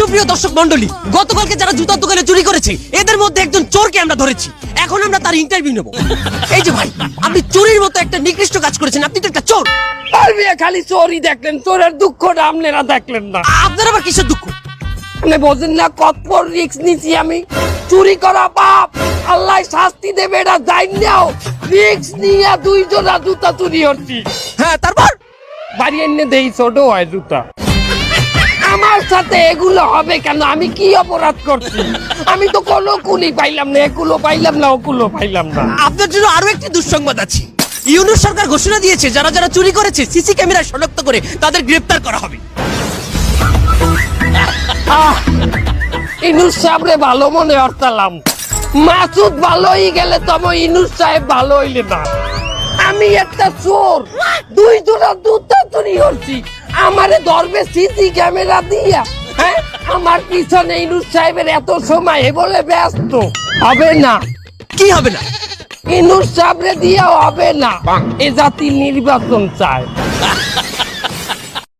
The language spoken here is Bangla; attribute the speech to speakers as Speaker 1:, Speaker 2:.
Speaker 1: সুপ্রিয় দর্শক মণ্ডলী, গতকালকে যারা জুতার দোকানে চুরি করেছে এদের মধ্যে একজন চোরকে আমরা ধরেছি। এখন আমরা তার ইন্টারভিউ নেব। এই যে ভাই, আপনি চুরির মতো একটা নিকৃষ্ট কাজ করেছেন, আপনি তো একটা চোর।
Speaker 2: খালি চোরই দেখলেন, চোরের দুঃখটা আপনারা দেখলেন না।
Speaker 1: আপনার আবার কিসের দুঃখ?
Speaker 2: আপনি বোঝেন না কত বড় রিস্ক নিছি আমি। চুরি করা পাপ, আল্লাহ শাস্তি দেবে এটা জানি নাও। রিস্ক নিয়ে দুইজনা জুতা চুরি হচ্ছি।
Speaker 1: হ্যাঁ, তারপর
Speaker 2: বাড়ি এনে দেই ছোট হয় জুতা। আমার সাথে এগুলো হবে কেন? আমি কি অপরাধ করছি? আমি তো কোনো কুলি পাইলাম না, এগুলো পাইলাম না, ওগুলো পাইলাম না।
Speaker 1: আপনার জন্য আরো একটি দুঃসংবাদ আছে। ইউনূস সরকার ঘোষণা দিয়েছে যারা যারা চুরি করেছে সিসি ক্যামেরায় শনাক্ত করে তাদের গ্রেফতার করা হবে।
Speaker 2: ইনুস সাহেবরে ভালো মনে হরতালাম, মাসুদ ভালো হয়ে গেলে তো আমার ইনুস সাহেব ভালো হইলে না। আমি একটা চোর, দুই জোড়া জুতা চুরি করছি, আমারে ধরবে সিসি ক্যামেরা দিয়া। হ্যাঁ, আমার পিছনে ইনুস সাহেবের এত সময় বলে ব্যস্ত হবে না।
Speaker 1: কি হবে না?
Speaker 2: ইনুস সাহেবরে দিয়া হবে না, এ জাতি নির্বাচন চায়।